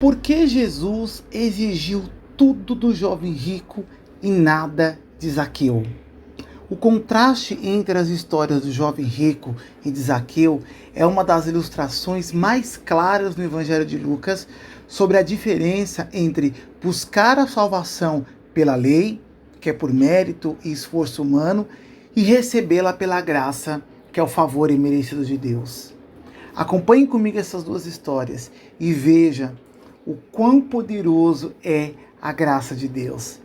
Por que Jesus exigiu tudo do jovem rico e nada de Zaqueu? O contraste entre as histórias do jovem rico e de Zaqueu é uma das ilustrações mais claras no Evangelho de Lucas sobre a diferença entre buscar a salvação pela lei, que é por mérito e esforço humano, e recebê-la pela graça, que é o favor imerecido de Deus. Acompanhe comigo essas duas histórias e veja o quão poderoso é a graça de Deus.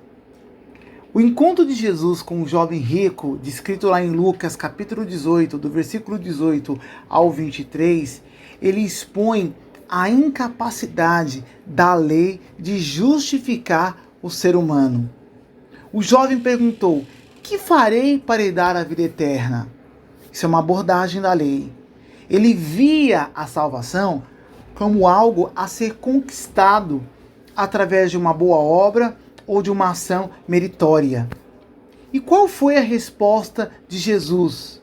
O encontro de Jesus com o jovem rico, descrito lá em Lucas capítulo 18, do versículo 18 ao 23, ele expõe a incapacidade da lei de justificar o ser humano. O jovem perguntou: "Que farei para herdar a vida eterna?" Isso é uma abordagem da lei. Ele via a salvação como algo a ser conquistado através de uma boa obra ou de uma ação meritória. E qual foi a resposta de Jesus?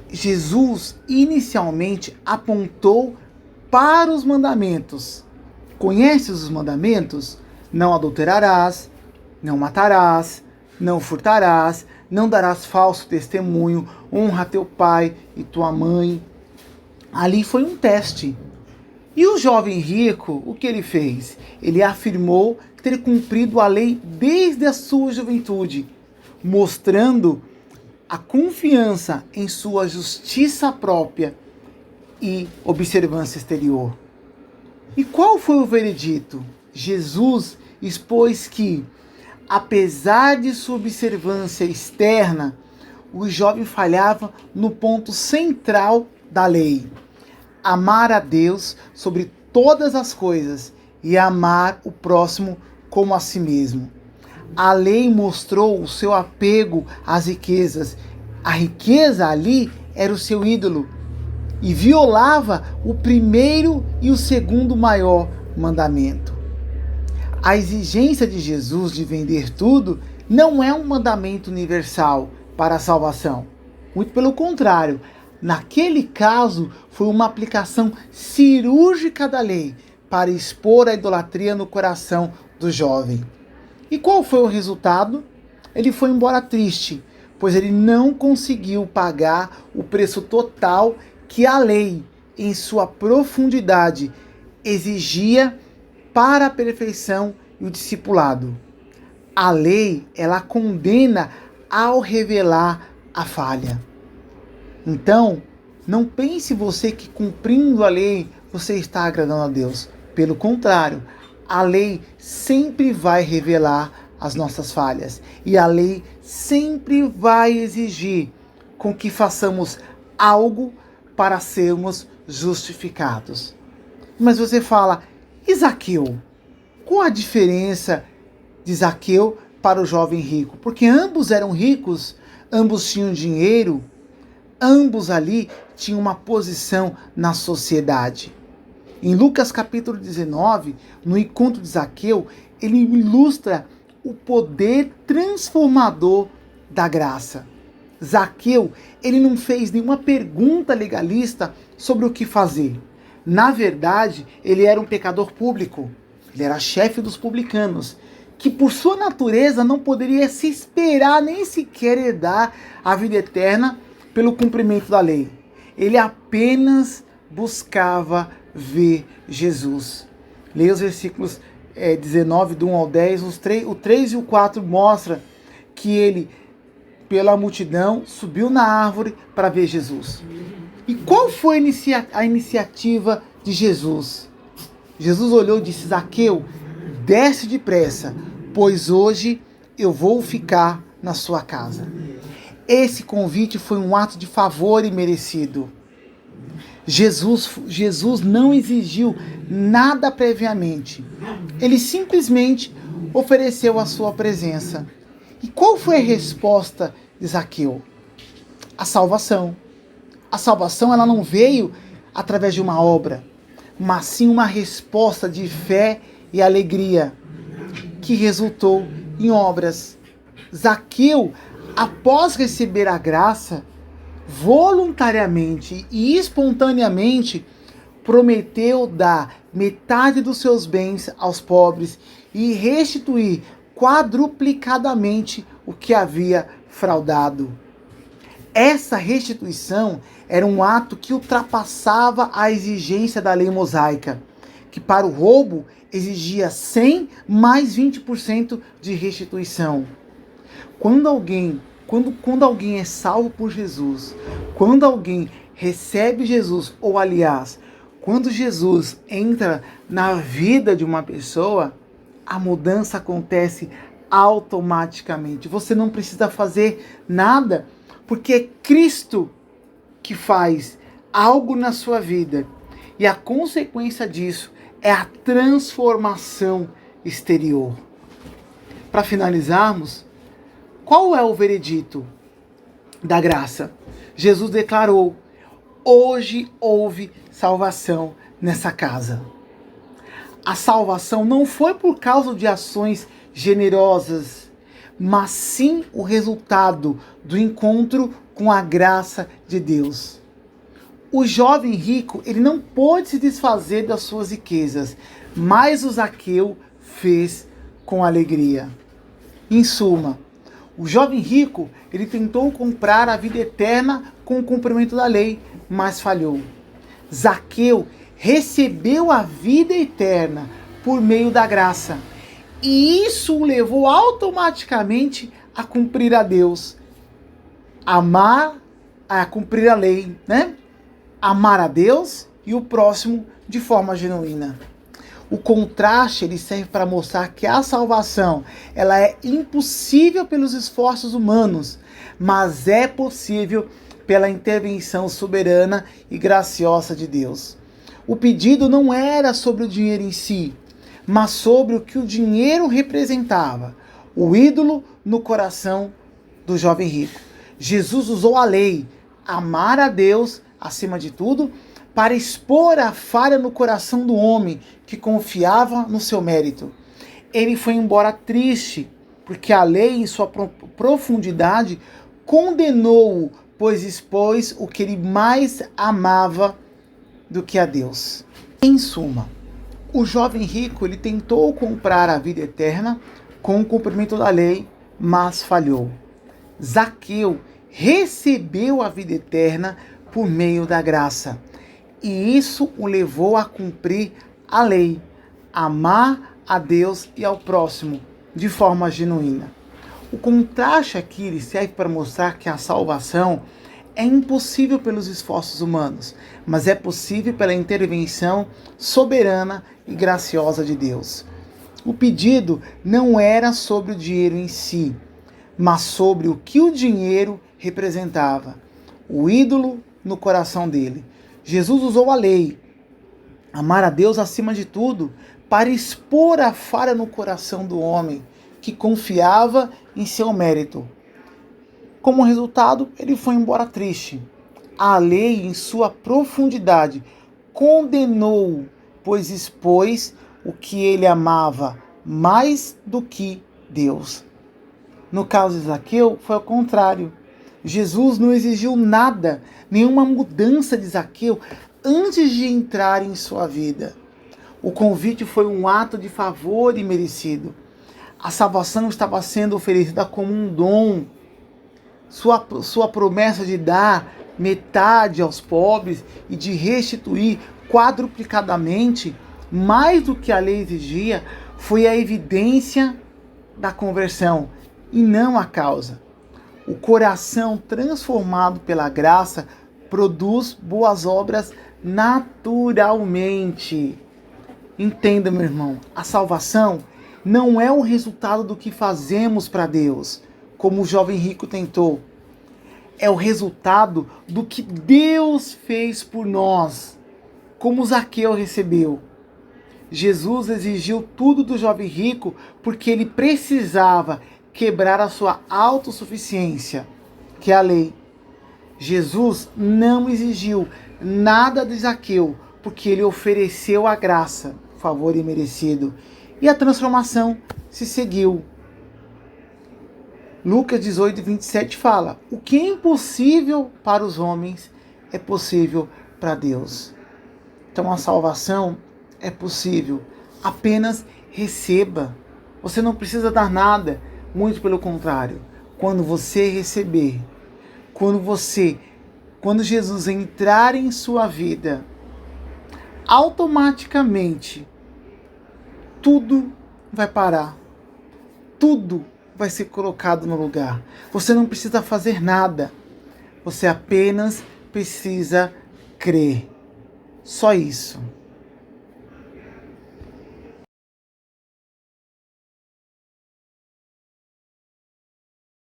Jesus inicialmente apontou para os mandamentos. Conhece os mandamentos? Não adulterarás, não matarás, não furtarás, não darás falso testemunho, honra teu pai e tua mãe. Ali foi um teste. E o jovem rico, o que ele fez? Ele afirmou ter cumprido a lei desde a sua juventude, mostrando a confiança em sua justiça própria e observância exterior. E qual foi o veredito? Jesus expôs que, apesar de sua observância externa, o jovem falhava no ponto central da lei: amar a Deus sobre todas as coisas e amar o próximo como a si mesmo. A lei mostrou o seu apego às riquezas. A riqueza ali era o seu ídolo e violava o primeiro e o segundo maior mandamento. A exigência de Jesus de vender tudo não é um mandamento universal para a salvação. Muito pelo contrário, naquele caso foi uma aplicação cirúrgica da lei para expor a idolatria no coração do jovem. E qual foi o resultado? Ele foi embora triste, pois ele não conseguiu pagar o preço total que a lei, em sua profundidade, exigia para a perfeição e o discipulado. A lei, ela condena ao revelar a falha. Então, não pense você que cumprindo a lei você está agradando a Deus. Pelo contrário, a lei sempre vai revelar as nossas falhas. E a lei sempre vai exigir com que façamos algo para sermos justificados. Mas você fala: e Zaqueu? Qual a diferença de Zaqueu para o jovem rico? Porque ambos eram ricos, ambos tinham dinheiro, ambos ali tinham uma posição na sociedade. Em Lucas capítulo 19, no encontro de Zaqueu, ele ilustra o poder transformador da graça. Zaqueu, ele não fez nenhuma pergunta legalista sobre o que fazer. Na verdade, ele era um pecador público. Ele era chefe dos publicanos, que por sua natureza não poderia se esperar nem sequer herdar a vida eterna pelo cumprimento da lei. Ele apenas buscava ver Jesus. Leia os versículos 19, do 1 ao 10. O 3 e o 4 mostra que ele, pela multidão, subiu na árvore para ver Jesus. E qual foi a iniciativa de Jesus? Jesus olhou e disse: Zaqueu, desce depressa, pois hoje eu vou ficar na sua casa. Esse convite foi um ato de favor imerecido. Jesus não exigiu nada previamente. Ele simplesmente ofereceu a sua presença. E qual foi a resposta de Zaqueu? A salvação. A salvação, ela não veio através de uma obra, mas sim uma resposta de fé e alegria que resultou em obras. Zaqueu, após receber a graça, voluntariamente e espontaneamente prometeu dar metade dos seus bens aos pobres e restituir quadruplicadamente o que havia fraudado. Essa restituição era um ato que ultrapassava a exigência da lei mosaica, que para o roubo exigia 100 mais 20% de restituição. Quando alguém é salvo por Jesus, quando alguém recebe Jesus, ou aliás, quando Jesus entra na vida de uma pessoa, a mudança acontece automaticamente. Você não precisa fazer nada, porque é Cristo que faz algo na sua vida. E a consequência disso é a transformação exterior. Para finalizarmos, qual é o veredito da graça? Jesus declarou: hoje houve salvação nessa casa. A salvação não foi por causa de ações generosas, mas sim o resultado do encontro com a graça de Deus. O jovem rico, ele não pôde se desfazer das suas riquezas, mas o Zaqueu fez com alegria. Em suma, o jovem rico, ele tentou comprar a vida eterna com o cumprimento da lei, mas falhou. Zaqueu recebeu a vida eterna por meio da graça. E isso o levou automaticamente a cumprir a Deus. A cumprir a lei, né? Amar a Deus e o próximo de forma genuína. O contraste ele serve para mostrar que a salvação ela é impossível pelos esforços humanos, mas é possível pela intervenção soberana e graciosa de Deus. O pedido não era sobre o dinheiro em si, mas sobre o que o dinheiro representava, o ídolo no coração do jovem rico. Jesus usou a lei, amar a Deus acima de tudo, para expor a falha no coração do homem que confiava no seu mérito. Ele foi embora triste, porque a lei, em sua profundidade, condenou-o, pois expôs o que ele mais amava do que a Deus. Em suma, o jovem rico ele tentou comprar a vida eterna com o cumprimento da lei, mas falhou. Zaqueu recebeu a vida eterna por meio da graça. E isso o levou a cumprir a lei, amar a Deus e ao próximo de forma genuína. O contraste aqui ele serve para mostrar que a salvação é impossível pelos esforços humanos, mas é possível pela intervenção soberana e graciosa de Deus. O pedido não era sobre o dinheiro em si, mas sobre o que o dinheiro representava, o ídolo no coração dele. Jesus usou a lei, amar a Deus acima de tudo, para expor a falha no coração do homem que confiava em seu mérito. Como resultado, ele foi embora triste. A lei, em sua profundidade, condenou-o, pois expôs o que ele amava mais do que Deus. No caso de Zaqueu, foi ao contrário. Jesus não exigiu nada, nenhuma mudança de Zaqueu antes de entrar em sua vida. O convite foi um ato de favor imerecido. A salvação estava sendo oferecida como um dom. Sua promessa de dar metade aos pobres e de restituir quadruplicadamente mais do que a lei exigia foi a evidência da conversão e não a causa. O coração transformado pela graça produz boas obras naturalmente. Entenda, meu irmão, a salvação não é o resultado do que fazemos para Deus, como o jovem rico tentou. É o resultado do que Deus fez por nós, como Zaqueu recebeu. Jesus exigiu tudo do jovem rico porque ele precisava quebrar a sua autossuficiência, que é a lei. Jesus não exigiu nada de Zaqueu porque ele ofereceu a graça, favor imerecido, e a transformação se seguiu. Lucas 18, 27 fala: o que é impossível para os homens é possível para Deus. Então a salvação é possível. Apenas receba. Você não precisa dar nada, muito pelo contrário. Quando você receber, quando Jesus entrar em sua vida, automaticamente tudo vai parar. Tudo vai ser colocado no lugar. Você não precisa fazer nada. Você apenas precisa crer. Só isso.